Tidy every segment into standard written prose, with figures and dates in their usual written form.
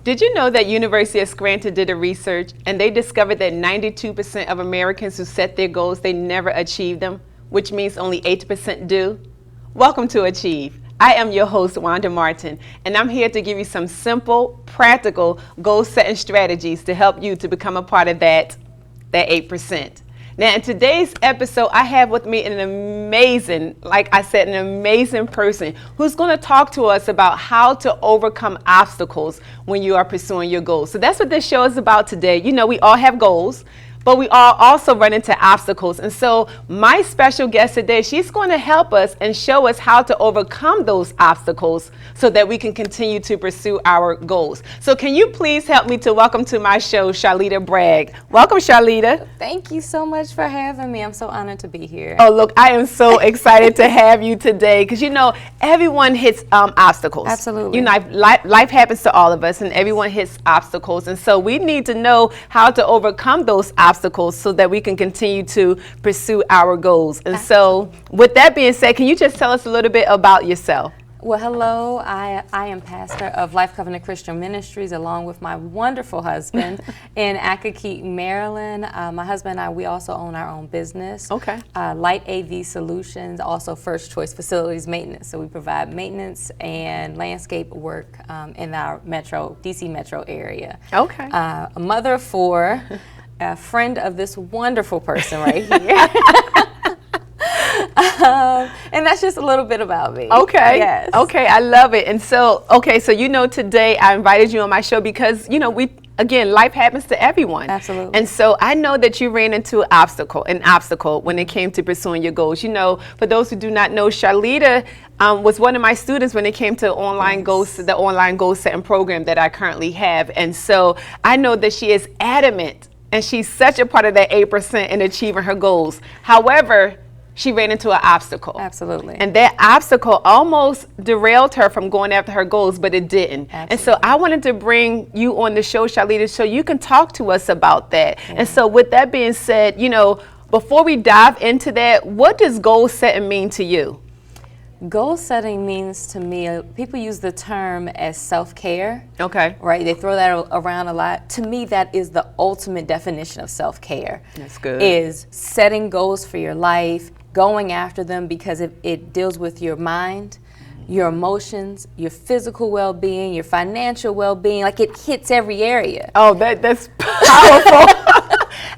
Did you know that University of Scranton did a research and they discovered that 92% of Americans who set their goals, they never achieve them, which means only 8% do? Welcome to Achieve. I am your host, Wanda Martin, and I'm here to give you some simple, practical goal-setting strategies to help you to become a part of that 8%. Now, in today's episode, I have with me an amazing person who's going to talk to us about how to overcome obstacles when you are pursuing your goals. So that's what this show is about today. You know, we all have goals, but we all also run into obstacles. And so my special guest today, she's going to help us and show us how to overcome those obstacles so that we can continue to pursue our goals. So can you please help me to welcome to my show, Charlitta Bragg. Welcome, Charlitta. Thank you so much for having me. I'm so honored to be here. Oh, look, I am so excited to have you today because, you know, everyone hits obstacles. Absolutely. You know, life happens to all of us and everyone hits obstacles. And so we need to know how to overcome those obstacles so that we can continue to pursue our goals. And so with that being said, can you just tell us a little bit about yourself? Well, hello. I am pastor of Life Covenant Christian Ministries along with my wonderful husband in Accokeek, Maryland. My husband and I, we also own our own business. Okay. Light AV Solutions, also First Choice Facilities Maintenance. So we provide maintenance and landscape work in our DC metro area. Okay. A mother of four, a friend of this wonderful person right here. And that's just a little bit about me. Okay. Yes. Okay, I love it. And so, so you know, today I invited you on my show because, you know, life happens to everyone. Absolutely. And so I know that you ran into an obstacle when it came to pursuing your goals. You know, for those who do not know, Charlitta was one of my students when it came to the online goal setting program that I currently have. And so I know that she is adamant and she's such a part of that 8% in achieving her goals. However, she ran into an obstacle. Absolutely. And that obstacle almost derailed her from going after her goals, but it didn't. Absolutely. And so I wanted to bring you on the show, Charlitta, so you can talk to us about that. Yeah. And so with that being said, you know, before we dive into that, what does goal setting mean to you? Goal setting means to me, people use the term as self-care. Okay. Right? They throw that around a lot. To me, that is the ultimate definition of self-care. That's good. Is setting goals for your life, going after them because it deals with your mind, your emotions, your physical well-being, your financial well-being. Like it hits every area. Oh, that's powerful.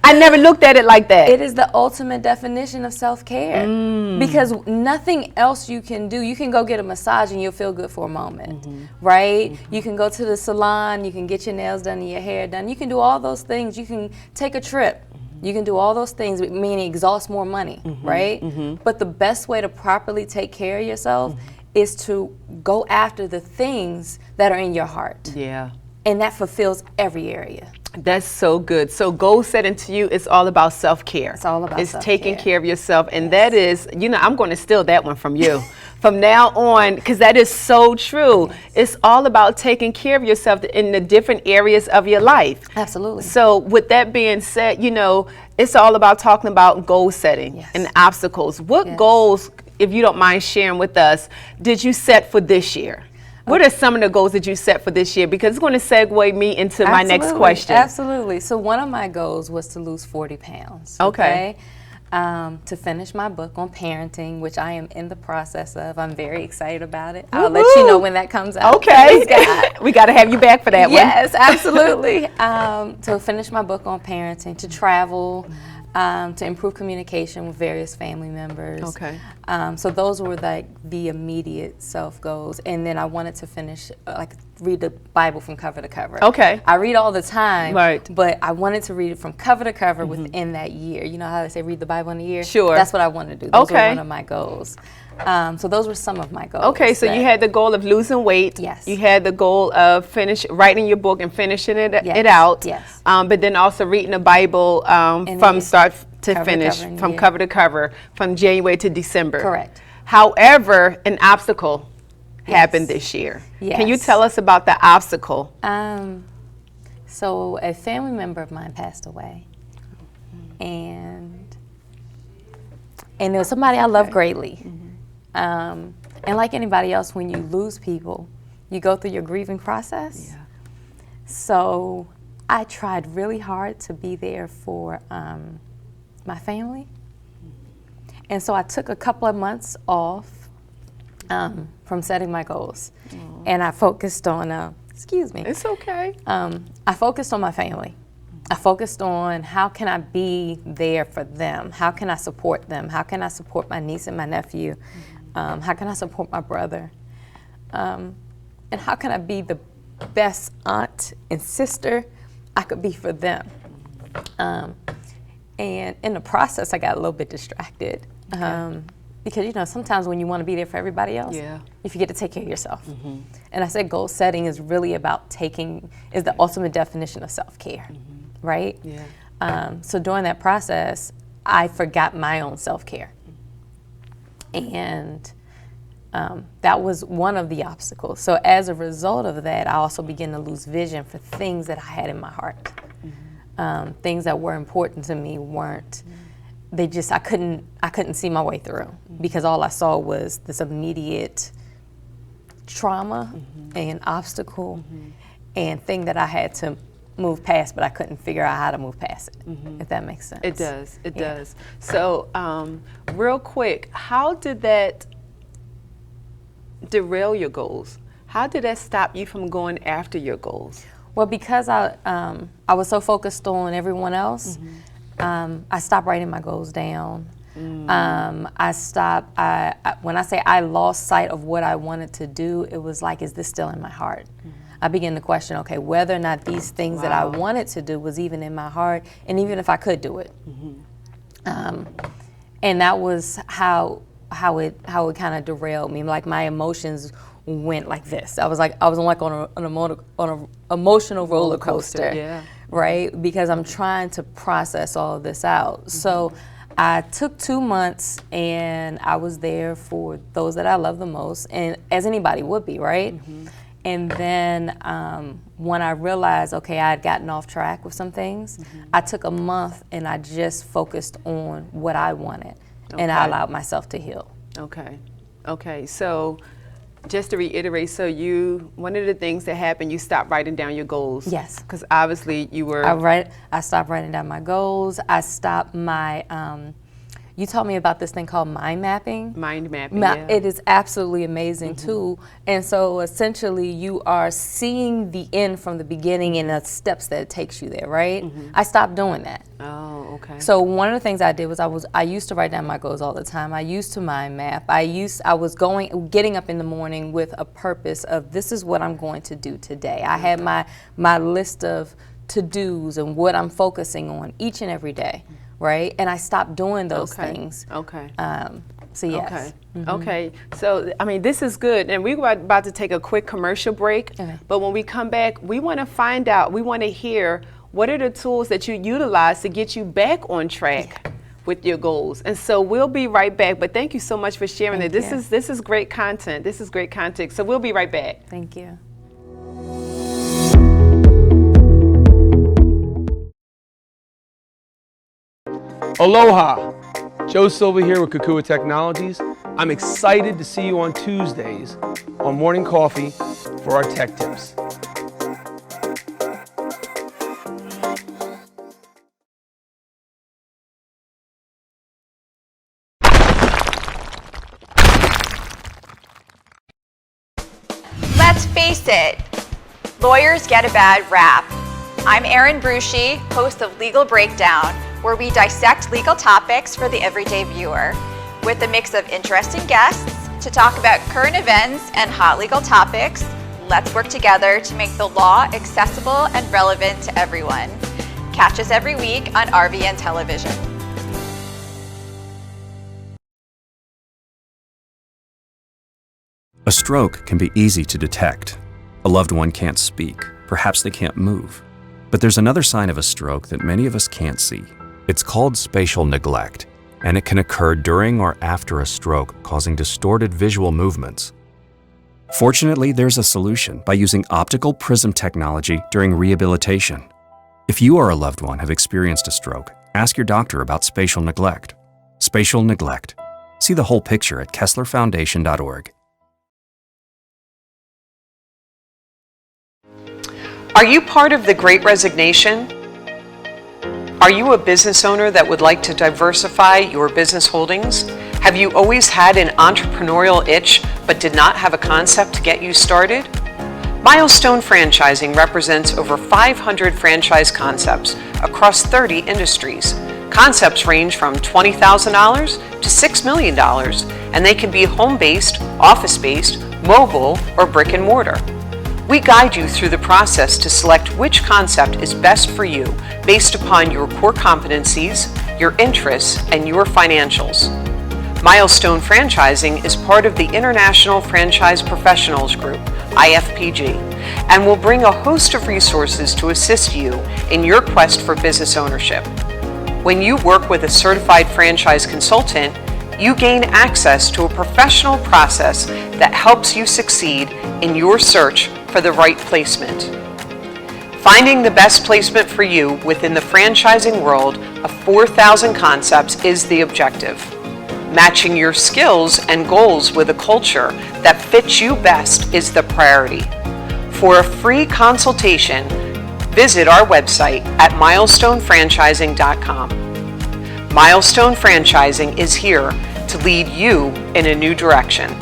I never looked at it like that. It is the ultimate definition of self-care because nothing else you can do. You can go get a massage and you'll feel good for a moment, right? You can go to the salon, you can get your nails done and your hair done. You can do all those things. You can take a trip. You can do all those things, meaning exhaust more money, right? But the best way to properly take care of yourself is to go after the things that are in your heart. Yeah. And that fulfills every area. That's so good. So goal setting to you is all about self-care. It's all about self-care. It's taking care of yourself. And that is, you know, I'm going to steal that one from you. From now on, because that is so true. Yes. It's all about taking care of yourself in the different areas of your life. Absolutely. So with that being said, you know, it's all about talking about goal setting and obstacles. What goals, if you don't mind sharing with us, did you set for this year? What are some of the goals that you set for this year? Because it's going to segue me into my next question. Absolutely. So one of my goals was to lose 40 pounds. Okay. To finish my book on parenting, which I am in the process of. I'm very excited about it. I'll let you know when that comes out. Okay. We got to have you back for that one. Yes, absolutely. To finish my book on parenting, to travel, to improve communication with various family members. Okay. So those were like the immediate self goals, and then I wanted to finish read the Bible from cover to cover. Okay. I read all the time, right? But I wanted to read it from cover to cover within that year. You know how they say read the Bible in a year? Sure. That's what I wanted to do. Those were one of my goals. So those were some of my goals. Okay, so you had the goal of losing weight. Yes. You had the goal of writing your book and finishing it out. Yes. But then also reading the Bible from start to finish, from cover to cover, from January to December. Correct. However, an obstacle happened this year. Yes. Can you tell us about the obstacle? So a family member of mine passed away, and it was somebody I love greatly. And like anybody else, when you lose people, you go through your grieving process. Yeah. So I tried really hard to be there for my family. And so I took a couple of months off from setting my goals. And I focused on, excuse me. It's okay. I focused on my family. I focused on how can I be there for them? How can I support them? How can I support my niece and my nephew? How can I support my brother? And how can I be the best aunt and sister I could be for them? And in the process, I got a little bit distracted. Because, you know, sometimes when you want to be there for everybody else, you forget to take care of yourself. And I said goal setting is really about is the ultimate definition of self-care, right? So during that process, I forgot my own self-care. And that was one of the obstacles. So as a result of that, I also began to lose vision for things that I had in my heart. Things that were important to me weren't. I couldn't see my way through because all I saw was this immediate trauma and obstacle and thing that I had to move past, but I couldn't figure out how to move past it, if that makes sense. It does, it does. So real quick, how did that derail your goals? How did that stop you from going after your goals? Well, because I was so focused on everyone else, I stopped writing my goals down. When I say I lost sight of what I wanted to do, it was like, is this still in my heart? I began to question, okay, whether or not these things that I wanted to do was even in my heart, and even if I could do it. And that was how it kind of derailed me. Like my emotions went like this. I was like on an emotional roller coaster. Right? Because I'm trying to process all of this out. So I took 2 months and I was there for those that I love the most, and as anybody would be, right? And then when I realized, okay, I had gotten off track with some things, I took a month and I just focused on what I wanted, and I allowed myself to heal. Okay, so just to reiterate, so one of the things that happened, you stopped writing down your goals. Yes. Because obviously you were... I stopped writing down my goals. I stopped my, you told me about this thing called mind mapping. Mind mapping, yeah. It is absolutely amazing too. And so essentially you are seeing the end from the beginning and the steps that it takes you there, right? I stopped doing that. Oh, okay. So one of the things I did was I used to write down my goals all the time. I used to mind map. I was getting up in the morning with a purpose of this is what I'm going to do today. I had my list of to-dos and what I'm focusing on each and every day, right? And I stopped doing those things. So yes. Okay, so I mean, this is good, and we were about to take a quick commercial break, but when we come back, we want to hear what are the tools that you utilize to get you back on track with your goals. And so we'll be right back, but thank you so much for sharing it. This is great content. This is great content. So we'll be right back. Thank you. Aloha! Joe Silva here with Kukua Technologies. I'm excited to see you on Tuesdays on Morning Coffee for our tech tips. Let's face it, lawyers get a bad rap. I'm Erin Brucey, host of Legal Breakdown, where we dissect legal topics for the everyday viewer, with a mix of interesting guests to talk about current events and hot legal topics. Let's work together to make the law accessible and relevant to everyone. Catch us every week on RVN Television. A stroke can be easy to detect. A loved one can't speak, perhaps they can't move. But there's another sign of a stroke that many of us can't see. It's called spatial neglect, and it can occur during or after a stroke, causing distorted visual movements. Fortunately, there's a solution by using optical prism technology during rehabilitation. If you or a loved one have experienced a stroke, ask your doctor about spatial neglect. Spatial neglect. See the whole picture at KesslerFoundation.org. Are you part of the Great Resignation? Are you a business owner that would like to diversify your business holdings? Have you always had an entrepreneurial itch but did not have a concept to get you started? Milestone Franchising represents over 500 franchise concepts across 30 industries. Concepts range from $20,000 to $6 million, and they can be home-based, office-based, mobile, or brick and mortar. We guide you through the process to select which concept is best for you based upon your core competencies, your interests, and your financials. Milestone Franchising is part of the International Franchise Professionals Group, IFPG, and will bring a host of resources to assist you in your quest for business ownership. When you work with a certified franchise consultant, you gain access to a professional process that helps you succeed in your search for the right placement. Finding the best placement for you within the franchising world of 4,000 concepts is the objective. Matching your skills and goals with a culture that fits you best is the priority. For a free consultation, visit our website at milestonefranchising.com. Milestone Franchising is here to lead you in a new direction.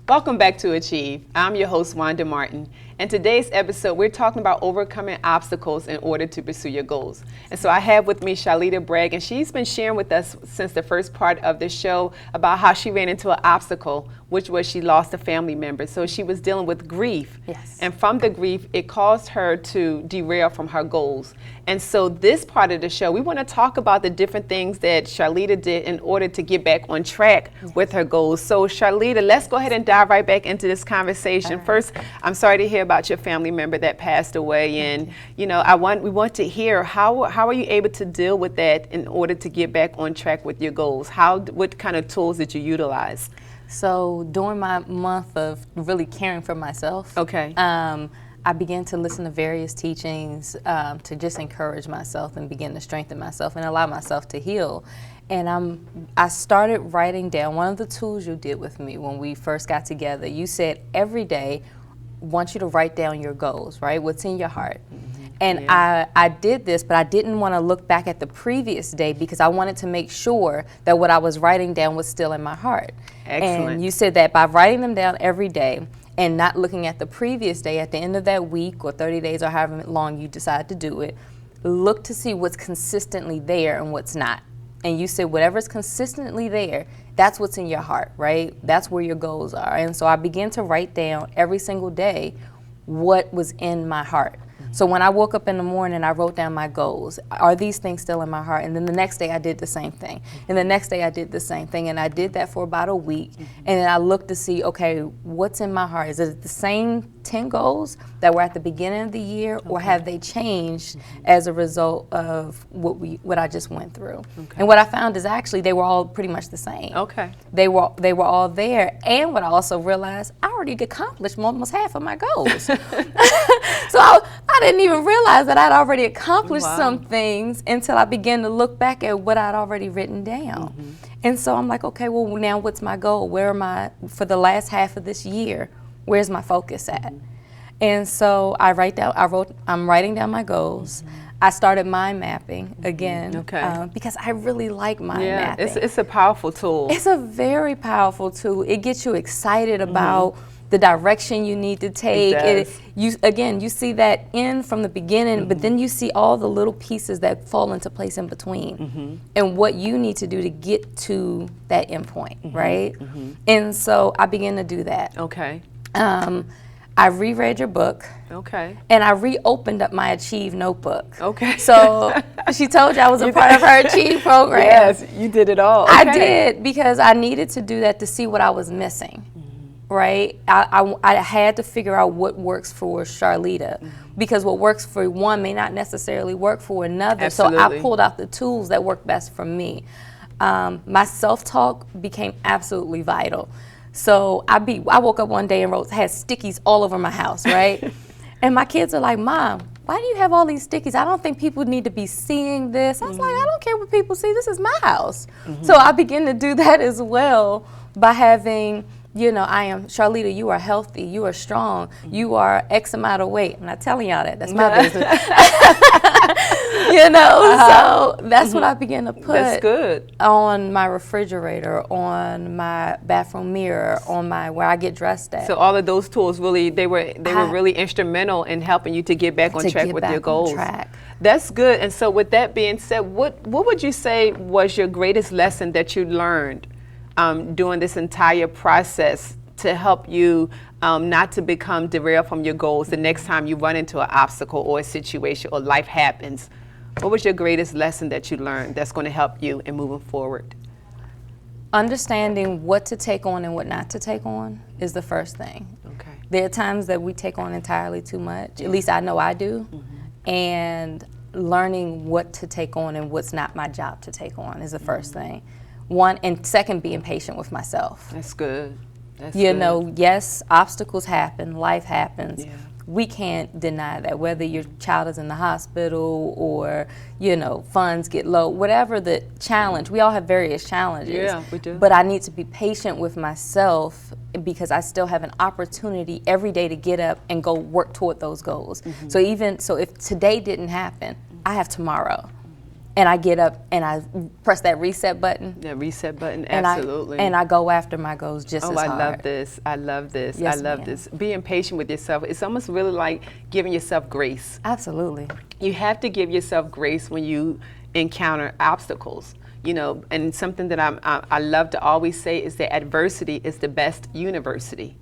Welcome back to Achieve. I'm your host, Wanda Martin. In today's episode, we're talking about overcoming obstacles in order to pursue your goals. And so I have with me Charlitta Bragg, and she's been sharing with us since the first part of the show about how she ran into an obstacle, which was she lost a family member. So she was dealing with grief. Yes. And from the grief, it caused her to derail from her goals. And so this part of the show, we want to talk about the different things that Charlitta did in order to get back on track with her goals. So Charlitta, let's go ahead and dive right back into this conversation. Right. First, I'm sorry to hear about your family member that passed away, and we want to hear how are you able to deal with that in order to get back on track with your goals? What kind of tools did you utilize? So during my month of really caring for myself, I began to listen to various teachings to just encourage myself and begin to strengthen myself and allow myself to heal. And I started writing down. One of the tools you did with me when we first got together, you said every day, I want you to write down your goals, right? What's in your heart. And I did this, but I didn't want to look back at the previous day because I wanted to make sure that what I was writing down was still in my heart. Excellent. And you said that by writing them down every day and not looking at the previous day, at the end of that week or 30 days or however long you decide to do it, look to see what's consistently there and what's not. And you said whatever's consistently there, that's what's in your heart, right? That's where your goals are. And so I began to write down every single day what was in my heart. So when I woke up in the morning, I wrote down my goals. Are these things still in my heart? And then the next day I did the same thing. And the next day I did the same thing. And I did that for about a week. And then I looked to see, okay, what's in my heart? Is it the same 10 goals that were at the beginning of the year, or have they changed as a result of what I just went through? And what I found is actually they were all pretty much the same. They were all there. And what I also realized, I already accomplished almost half of my goals. So I didn't even realize that I'd already accomplished some things until I began to look back at what I'd already written down. And so I'm like, okay, well, now what's my goal? Where am I for the last half of this year? Where's my focus at? And so I'm writing down my goals. I started mind mapping again because I really like mind mapping. It's a powerful tool. It's a very powerful tool. It gets you excited about the direction you need to take. You see that end from the beginning, but then you see all the little pieces that fall into place in between and what you need to do to get to that end point, right? And so I began to do that. I reread your book. And I reopened up my Achieve notebook. So she told you I was a part of her Achieve program. Yes, you did it all. I did, because I needed to do that to see what I was missing. Right? I had to figure out what works for Charlitta, because what works for one may not necessarily work for another. Absolutely. So I pulled out the tools that work best for me. My self-talk became absolutely vital. So I woke up one day and had stickies all over my house, right? And my kids are like, Mom, why do you have all these stickies? I don't think people need to be seeing this. I was like, I don't care what people see. This is my house. So I begin to do that as well by having, you know, I am Charlitta, you are healthy, you are strong, you are X amount of weight. I'm not telling y'all that, that's my business. You know, so that's what I began to put That's good. on my refrigerator, on my bathroom mirror, on my where I get dressed at. So all of those tools really, they were really instrumental in helping you to get back on track with your goals. That's good. And so with that being said, what would you say was your greatest lesson that you learned during this entire process to help you not to become derailed from your goals the next time you run into an obstacle or a situation or life happens? What was your greatest lesson that you learned that's going to help you in moving forward? Understanding what to take on and what not to take on is the first thing. Okay. There are times that we take on entirely too much, at least I know I do, and learning what to take on and what's not my job to take on is the first thing. One, and second, being patient with myself. That's good. That's You good. know, yes, obstacles happen, life happens. Yeah. We can't deny that, whether your child is in the hospital or, you know, funds get low, whatever the challenge, we all have various challenges. Yeah, we do. But I need to be patient with myself because I still have an opportunity every day to get up and go work toward those goals. So if today didn't happen, I have tomorrow. And I get up and I press that reset button. The reset button, And absolutely. I go after my goals just as I hard. love this. I love this. Yes, I love ma'am. this. Being patient with yourself, it's almost really like giving yourself grace. Absolutely. You have to give yourself grace when you encounter obstacles. You know, and something that I love to always say is that adversity is the best university.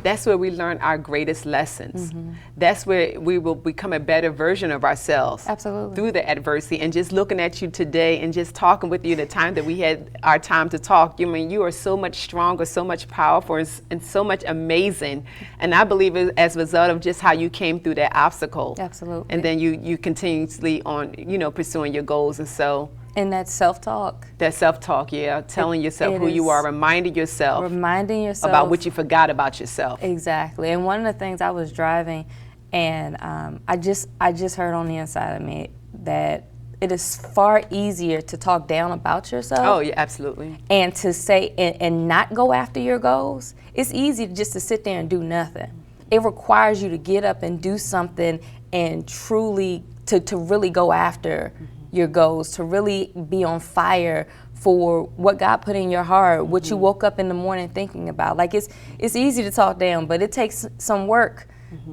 That's where we learn our greatest lessons. That's where we will become a better version of ourselves. Absolutely. Through the adversity. And just looking at you today and just talking with you the time that we had our time to talk, you are so much stronger, so much powerful, and so much amazing. And I believe it as a result of just how you came through that obstacle. Absolutely. And then you continuously on, pursuing your goals. And so And that self-talk. that self-talk, telling yourself who you are, reminding yourself about what you forgot about yourself. Exactly. And one of the things, I was driving and I just heard on the inside of me that it is far easier to talk down about yourself. Oh, yeah, absolutely. And to say, and not go after your goals. It's easy just to sit there and do nothing. It requires you to get up and do something and truly, to really go after your goals, to really be on fire for what God put in your heart, what you woke up in the morning thinking about. Like it's easy to talk down, but it takes some work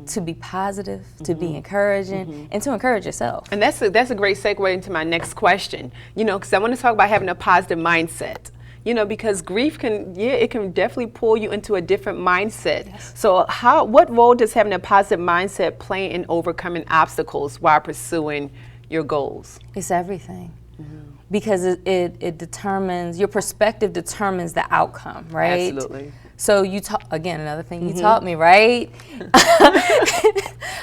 to be positive, to be encouraging, and to encourage yourself. And that's a great segue into my next question. Because I want to talk about having a positive mindset. Because grief can definitely pull you into a different mindset. Yes. So what role does having a positive mindset play in overcoming obstacles while pursuing your goals? It's everything. Because it determines, your perspective determines the outcome, right? Absolutely. So again, another thing you taught me, right?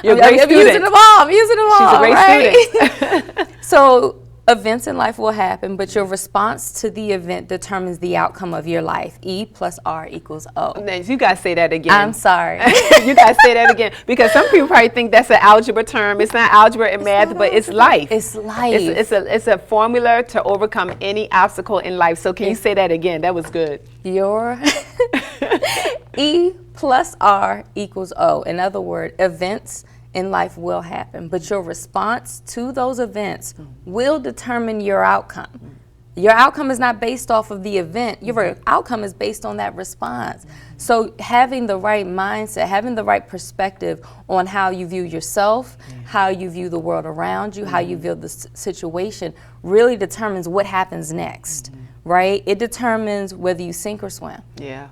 You're a great student. I'm using them all. She's a great right? student. So events in life will happen, but your response to the event determines the outcome of your life. E plus R equals O. You guys say that again. I'm sorry. You guys say that again. Because some people probably think that's an algebra term. It's not algebra and math, but it's life. It's life. It's a formula to overcome any obstacle in life. So can you say that again? That was good. Your E plus R equals O. In other words, events in life will happen, but your response to those events will determine your outcome. Your outcome is not based off of the event. Your outcome is based on that response. So having the right mindset, having the right perspective on how you view yourself, how you view the world around you, how you view the situation really determines what happens next, right? It determines whether you sink or swim. Yeah.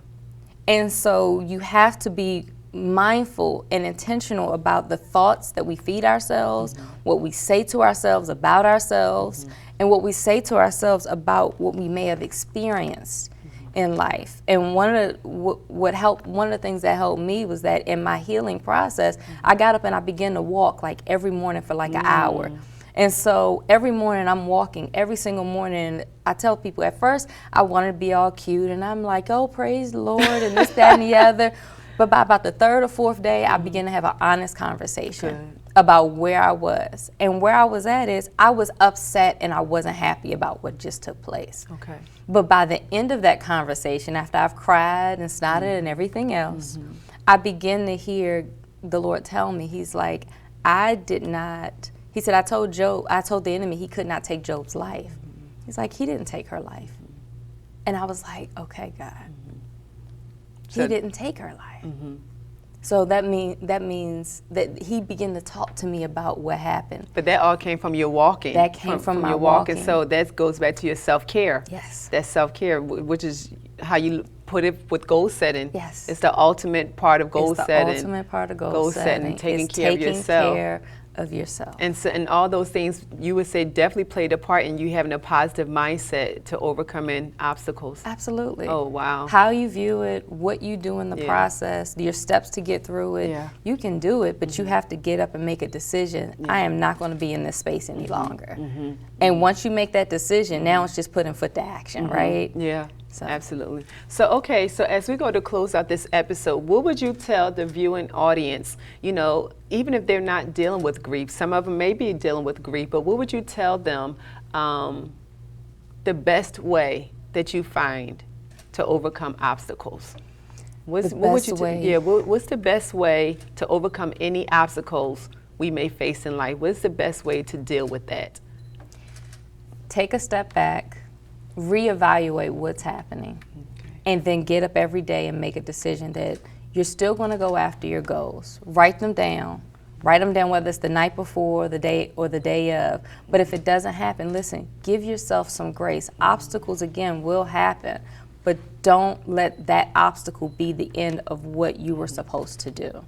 And so you have to be mindful and intentional about the thoughts that we feed ourselves, what we say to ourselves about ourselves, and what we say to ourselves about what we may have experienced in life. And one of the things that helped me was that in my healing process, I got up and I began to walk like every morning for like an hour. And so every morning I'm walking, every single morning. I tell people at first I wanted to be all cute and I'm like, oh, praise the Lord and this, that, and the other. But by about the third or fourth day, I began to have an honest conversation. about where I was. And where I was at is I was upset and I wasn't happy about what just took place. Okay. But by the end of that conversation, after I've cried and snotted and everything else, I begin to hear the Lord tell me, he's like, he said, I told the enemy he could not take Job's life. He's like, he didn't take her life. And I was like, okay, God. He didn't take her life. So that means that he began to talk to me about what happened. But that all came from your walking. That came from my your walking. walking. So that goes back to your self-care. Yes. That self-care, which is how you put it with goal setting. Yes. It's the ultimate part of goal setting. It's the ultimate part of goal setting. Taking It's care of yourself. Taking care of yourself. And so, and all those things you would say definitely played a part in you having a positive mindset to overcoming obstacles. Absolutely. Oh, wow. How you view it, what you do in the Yeah. process, your steps to get through it. Yeah. You can do it, but you have to get up and make a decision. I am not going to be in this space any longer. And once you make that decision, now it's just putting foot to action, right? Yeah. So. Absolutely. So, okay, so as we go to close out this episode, what would you tell the viewing audience, you know, even if they're not dealing with grief, some of them may be dealing with grief, but what would you tell them the best way that you find to overcome obstacles? What's the best way to overcome any obstacles we may face in life? What's the best way to deal with that? Take a step back. Reevaluate what's happening, and then get up every day and make a decision that you're still going to go after your goals. Write them down, whether it's the night before, the day, or the day of. But if it doesn't happen, listen, give yourself some grace. Obstacles, again, will happen, but don't let that obstacle be the end of what you were supposed to do.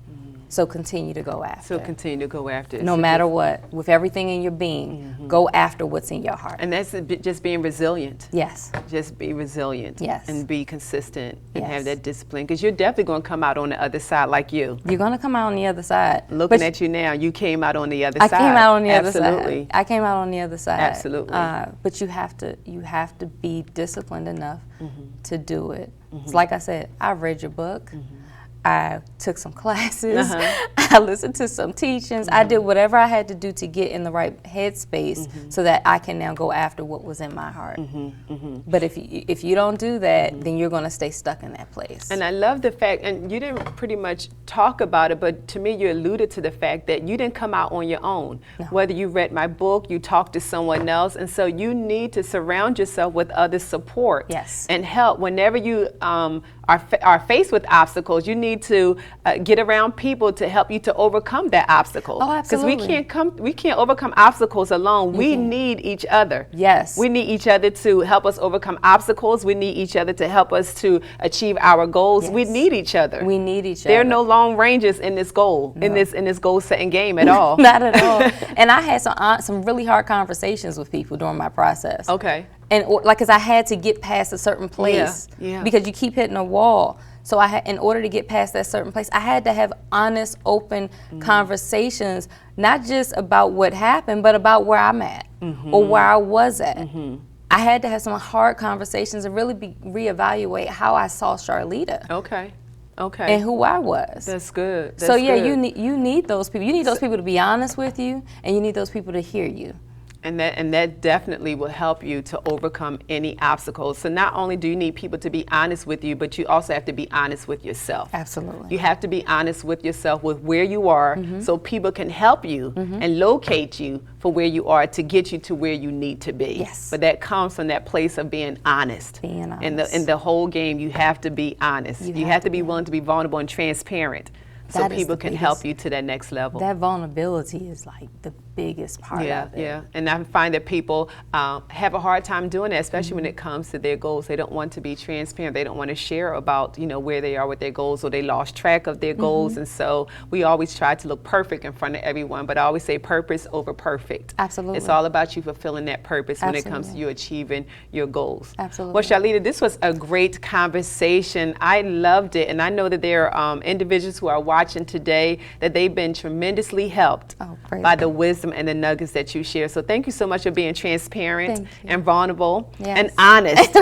So continue to go after. it. No matter what, with everything in your being, go after what's in your heart. And that's just being resilient. Yes. Just be resilient. Yes. And be consistent and Yes. have that discipline, because you're definitely going to come out on the other side like you. You're going to come out on the other side. Looking at you now, you came out on the other I side. came out on the other Absolutely. side. I came out on the other side. Absolutely. But you have to be disciplined enough to do it. It's like I said, I read your book. I took some classes. I listened to some teachings. I did whatever I had to do to get in the right headspace so that I can now go after what was in my heart. But if you don't do that, then you're going to stay stuck in that place. And I love the fact, and you didn't pretty much talk about it, but to me you alluded to the fact that you didn't come out on your own. No. Whether you read my book, you talked to someone else, and so you need to surround yourself with other support. Yes. And help. Whenever you are faced with obstacles, you need to get around people to help you to overcome that obstacle. Oh, absolutely. Because we can't overcome obstacles alone. We need each other. Yes. We need each other to help us overcome obstacles. We need each other to help us to achieve our goals. Yes. We need each other. We need each other. There are no long ranges in this goal, in this goal setting game at all. Not at all. And I had some really hard conversations with people during my process. Okay. And because I had to get past a certain place, Yeah. because you keep hitting a wall. So in order to get past that certain place, I had to have honest, open conversations, not just about what happened, but about where I'm at or where I was at. I had to have some hard conversations and really reevaluate how I saw Charlitta. Okay. Okay. And who I was. That's good. So yeah, you need those people. You need those people to be honest with you, and you need those people to hear you. And that definitely will help you to overcome any obstacles. So not only do you need people to be honest with you, but you also have to be honest with yourself. Absolutely. You have to be honest with yourself with where you are, so people can help you and locate you for where you are to get you to where you need to be. Yes. But that comes from that place of being honest. Being honest. In the whole game, you have to be honest. You have to be willing to be vulnerable and transparent, so That is people the can biggest- help you to that next level. That vulnerability is like the biggest part of it. Yeah, and I find that people have a hard time doing that, especially when it comes to their goals. They don't want to be transparent. They don't want to share about, where they are with their goals, or they lost track of their goals. And so we always try to look perfect in front of everyone, but I always say purpose over perfect. Absolutely. It's all about you fulfilling that purpose when it comes to Absolutely. you achieving your goals. Absolutely. Well, Charlitta, this was a great conversation. I loved it, and I know that there are individuals who are watching watching today that they've been tremendously helped by the wisdom and the nuggets that you share. So thank you so much for being transparent and vulnerable and honest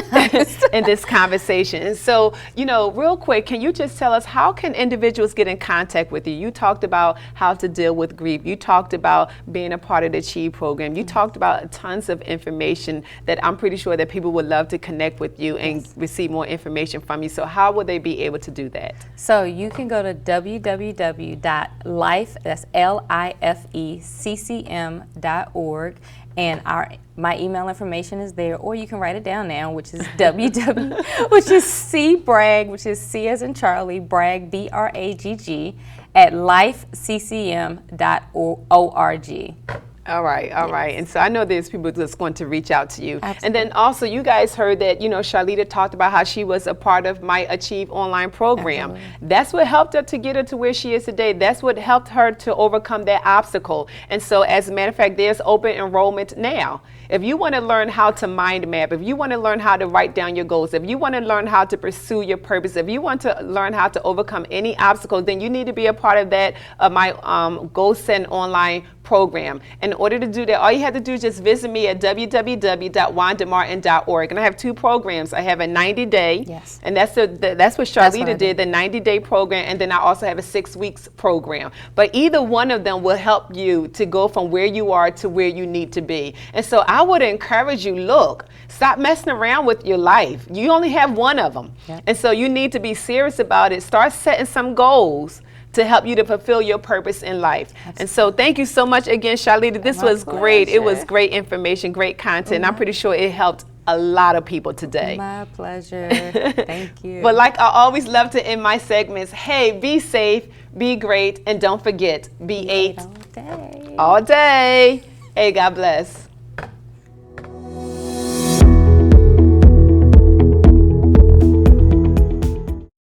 in this conversation. And so, you know, real quick, can you just tell us, how can individuals get in contact with you? You talked about how to deal with grief. You talked about being a part of the Achieve program. You talked about tons of information that I'm pretty sure that people would love to connect with you and receive more information from you. So how will they be able to do that? So you can go to www.life, that's LIFECCM.org, and my email information is there, or you can write it down now, which is which is cbragg, which is C as in Charlie, Bragg, BRAGG, at lifeccm.org. All right. And so I know there's people that's going to reach out to you. Absolutely. And then also, you guys heard that, you know, Charlitta talked about how she was a part of my Achieve online program. Absolutely. That's what helped her to get her to where she is today. That's what helped her to overcome that obstacle. And so, as a matter of fact, there's open enrollment now. If you want to learn how to mind map, if you want to learn how to write down your goals, if you want to learn how to pursue your purpose, if you want to learn how to overcome any obstacle, then you need to be a part of that, my Goal Setting online program. In order to do that, all you have to do is just visit me at www.wandamartin.org. And I have two programs. I have a 90-day, and that's what Charlitta did, the 90-day program, and then I also have a 6 weeks program. But either one of them will help you to go from where you are to where you need to be. And so I would encourage you, look, stop messing around with your life. You only have one of them. And so you need to be serious about it. Start setting some goals to help you to fulfill your purpose in life. Absolutely. And so thank you so much again, Charlitta. This was great. It was great information, great content. And I'm pretty sure it helped a lot of people today. My pleasure. Thank you. But like I always love to end my segments, hey, be safe, be great, and don't forget, be 8 all day. All day. Hey, God bless.